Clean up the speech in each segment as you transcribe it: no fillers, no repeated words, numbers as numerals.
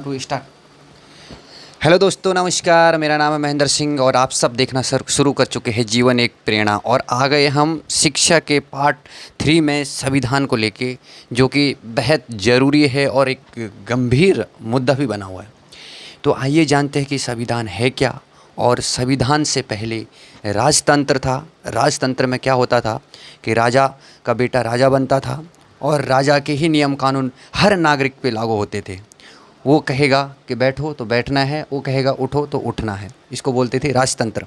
To start. Hello दोस्तों, नमस्कार। मेरा नाम है महेंद्र सिंह और आप सब देखना शुरू कर चुके हैं जीवन एक प्रेरणा। और आ गए हम शिक्षा के पार्ट 3 में संविधान को लेके, जो कि बेहद ज़रूरी है और एक गंभीर मुद्दा भी बना हुआ है। तो आइए जानते हैं कि संविधान है क्या। और संविधान से पहले राजतंत्र था। राजतंत्र में क्या होता था कि राजा का बेटा राजा बनता था और राजा के ही नियम कानून हर नागरिक पे लागू होते थे। वो कहेगा कि बैठो तो बैठना है, वो कहेगा उठो तो उठना है। इसको बोलते थे राजतंत्र।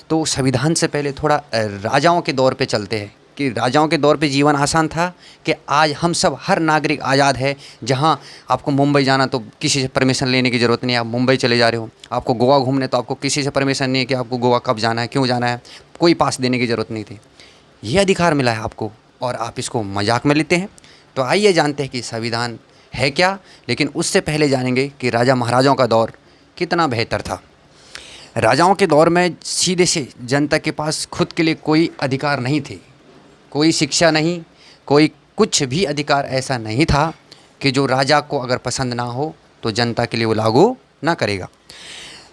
तो संविधान से पहले थोड़ा राजाओं के दौर पे चलते हैं कि राजाओं के दौर पे जीवन आसान था कि आज हम सब हर नागरिक आज़ाद है। जहाँ आपको मुंबई जाना तो किसी से परमिशन लेने की ज़रूरत नहीं है, आप मुंबई चले जा रहे हो। आपको गोवा घूमने तो आपको किसी से परमिशन नहीं है कि आपको गोवा कब जाना है, क्यों जाना है, कोई पास देने की ज़रूरत नहीं थी। ये अधिकार मिला है आपको और आप इसको मजाक में लेते हैं। तो आइए जानते हैं कि संविधान है क्या। लेकिन उससे पहले जानेंगे कि राजा महाराजाओं का दौर कितना बेहतर था। राजाओं के दौर में सीधे से जनता के पास खुद के लिए कोई अधिकार नहीं थे, कोई शिक्षा नहीं, कोई कुछ भी अधिकार ऐसा नहीं था कि जो राजा को अगर पसंद ना हो तो जनता के लिए वो लागू ना करेगा।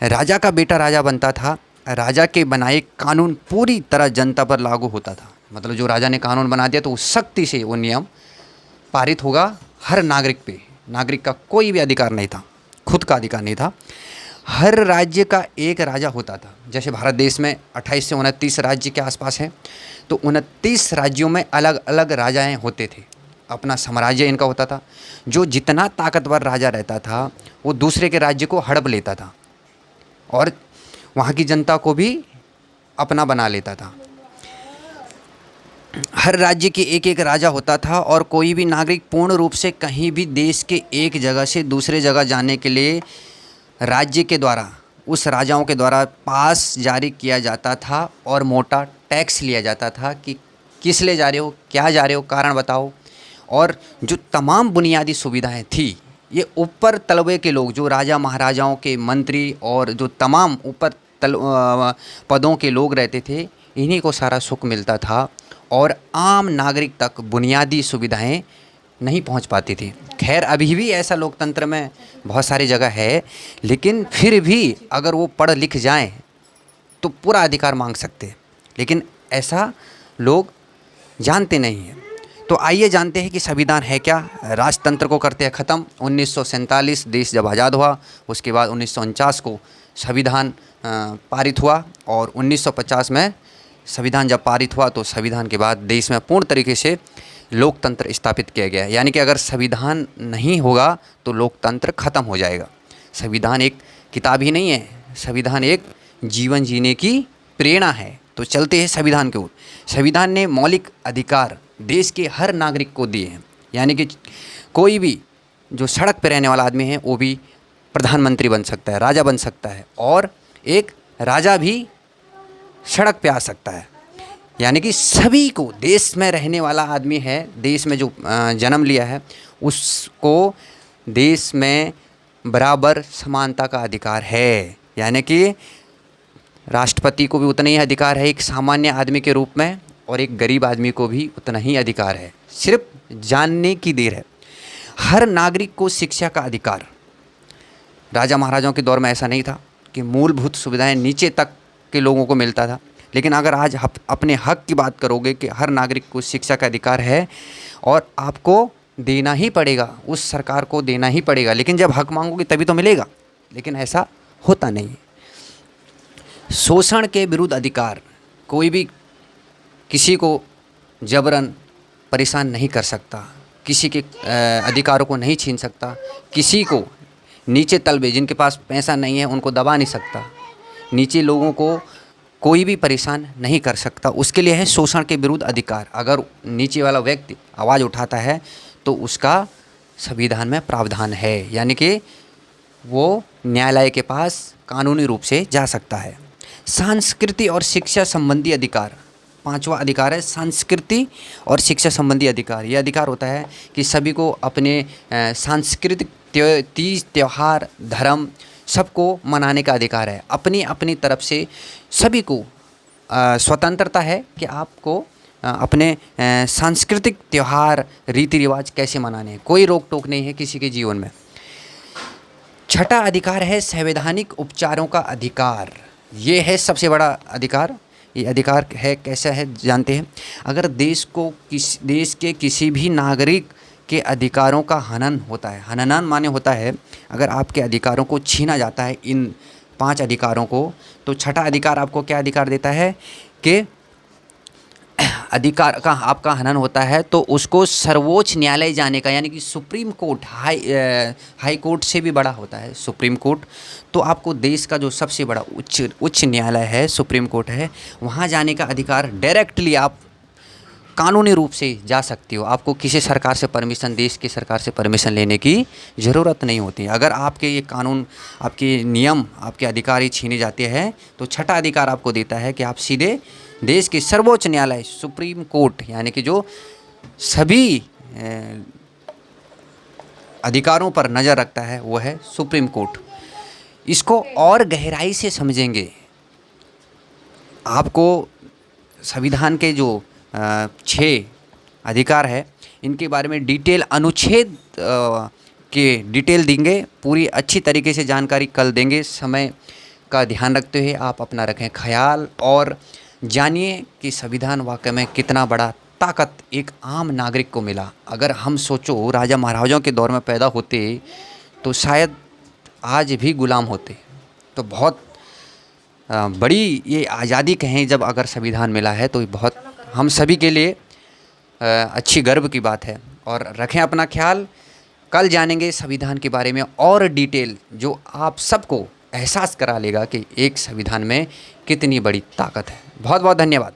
राजा का बेटा राजा बनता था। राजा के बनाए कानून पूरी तरह जनता पर लागू होता था। मतलब जो राजा ने कानून बना दिया तो उस सख्ती से वो नियम पारित होगा हर नागरिक पे। नागरिक का कोई भी अधिकार नहीं था, खुद का अधिकार नहीं था। हर राज्य का एक राजा होता था। जैसे भारत देश में 28 से 29 राज्य के आसपास हैं, तो 29 राज्यों में अलग अलग राजाएं होते थे। अपना साम्राज्य इनका होता था। जो जितना ताकतवर राजा रहता था वो दूसरे के राज्य को हड़प लेता था और वहाँ की जनता को भी अपना बना लेता था। हर राज्य के एक एक राजा होता था और कोई भी नागरिक पूर्ण रूप से कहीं भी देश के एक जगह से दूसरे जगह जाने के लिए राज्य के द्वारा, उस राजाओं के द्वारा पास जारी किया जाता था और मोटा टैक्स लिया जाता था कि किस लिए जा रहे हो, क्या जा रहे हो, कारण बताओ। और जो तमाम बुनियादी सुविधाएं थी, ये ऊपर तलबे के लोग, जो राजा महाराजाओं के मंत्री और जो तमाम ऊपर पदों के लोग रहते थे, इन्हीं को सारा सुख मिलता था और आम नागरिक तक बुनियादी सुविधाएं नहीं पहुंच पाती थी। खैर, अभी भी ऐसा लोकतंत्र में बहुत सारी जगह है, लेकिन फिर भी अगर वो पढ़ लिख जाएं तो पूरा अधिकार मांग सकते हैं, लेकिन ऐसा लोग जानते नहीं हैं। तो आइए जानते हैं कि संविधान है क्या। राजतंत्र को करते हैं ख़त्म। 1947 देश जब आज़ाद हुआ, उसके बाद 1949 को संविधान पारित हुआ और 1950 में संविधान जब पारित हुआ तो संविधान के बाद देश में पूर्ण तरीके से लोकतंत्र स्थापित किया गया। यानी कि अगर संविधान नहीं होगा तो लोकतंत्र ख़त्म हो जाएगा। संविधान एक किताब ही नहीं है, संविधान एक जीवन जीने की प्रेरणा है। तो चलते हैं संविधान की ओर। संविधान ने मौलिक अधिकार देश के हर नागरिक को दिए हैं। यानी कि कोई भी जो सड़क पर रहने वाला आदमी है वो भी प्रधानमंत्री बन सकता है, राजा बन सकता है, और एक राजा भी सड़क पे आ सकता है। यानी कि सभी को, देश में रहने वाला आदमी है, देश में जो जन्म लिया है, उसको देश में बराबर समानता का अधिकार है। यानी कि राष्ट्रपति को भी उतना ही अधिकार है एक सामान्य आदमी के रूप में, और एक गरीब आदमी को भी उतना ही अधिकार है। सिर्फ जानने की देर है। हर नागरिक को शिक्षा का अधिकार। राजा महाराजाओं के दौर में ऐसा नहीं था कि मूलभूत सुविधाएं नीचे तक के लोगों को मिलता था। लेकिन अगर आज अपने हक की बात करोगे कि हर नागरिक को शिक्षा का अधिकार है और आपको देना ही पड़ेगा, उस सरकार को देना ही पड़ेगा। लेकिन जब हक मांगोगे तभी तो मिलेगा, लेकिन ऐसा होता नहीं। शोषण के विरुद्ध अधिकार। कोई भी किसी को जबरन परेशान नहीं कर सकता, किसी के अधिकारों को नहीं छीन सकता, किसी को नीचे तलबे जिनके पास पैसा नहीं है उनको दबा नहीं सकता, नीचे लोगों को कोई भी परेशान नहीं कर सकता। उसके लिए है शोषण के विरुद्ध अधिकार। अगर नीचे वाला व्यक्ति आवाज़ उठाता है तो उसका संविधान में प्रावधान है, यानी कि वो न्यायालय के पास कानूनी रूप से जा सकता है। संस्कृति और शिक्षा संबंधी अधिकार। 5वां अधिकार है संस्कृति और शिक्षा संबंधी अधिकार। ये अधिकार होता है कि सभी को अपने सांस्कृतिक तीज त्यौहार, धर्म सबको मनाने का अधिकार है। अपनी अपनी तरफ से सभी को स्वतंत्रता है कि आपको अपने सांस्कृतिक त्यौहार, रीति रिवाज कैसे मनाने हैं। कोई रोक टोक नहीं है किसी के जीवन में। छठा अधिकार है संवैधानिक उपचारों का अधिकार। ये है सबसे बड़ा अधिकार। ये अधिकार है कैसा है जानते हैं। अगर देश के किसी भी नागरिक के अधिकारों का हनन होता है, हनन माने होता है अगर आपके अधिकारों को छीना जाता है, इन 5 अधिकारों को, तो छठा अधिकार आपको क्या अधिकार देता है कि अधिकार का आपका हनन होता है तो उसको सर्वोच्च न्यायालय जाने का, यानी कि सुप्रीम कोर्ट, हाई कोर्ट से भी बड़ा होता है सुप्रीम कोर्ट, तो आपको देश का जो सबसे बड़ा उच्च न्यायालय है, सुप्रीम कोर्ट है, वहाँ जाने का अधिकार डायरेक्टली आप कानूनी रूप से जा सकते हो। आपको किसी सरकार से परमिशन, देश की सरकार से परमिशन लेने की ज़रूरत नहीं होती। अगर आपके ये कानून, आपके नियम, आपके अधिकार ही छीने जाते हैं तो छठा अधिकार आपको देता है कि आप सीधे देश के सर्वोच्च न्यायालय, सुप्रीम कोर्ट, यानी कि जो सभी अधिकारों पर नज़र रखता है वो है सुप्रीम कोर्ट। इसको और गहराई से समझेंगे, आपको संविधान के जो 6 अधिकार है इनके बारे में डिटेल, अनुच्छेद के डिटेल देंगे, पूरी अच्छी तरीके से जानकारी कल देंगे। समय का ध्यान रखते हुए आप अपना रखें ख्याल और जानिए कि संविधान वाकई में कितना बड़ा ताकत एक आम नागरिक को मिला। अगर हम सोचो राजा महाराजाओं के दौर में पैदा होते तो शायद आज भी गुलाम होते। तो बहुत बड़ी ये आज़ादी कहें जब अगर संविधान मिला है तो बहुत हम सभी के लिए अच्छी गर्व की बात है। और रखें अपना ख्याल, कल जानेंगे संविधान के बारे में और डिटेल, जो आप सबको एहसास करा लेगा कि एक संविधान में कितनी बड़ी ताकत है। बहुत बहुत धन्यवाद।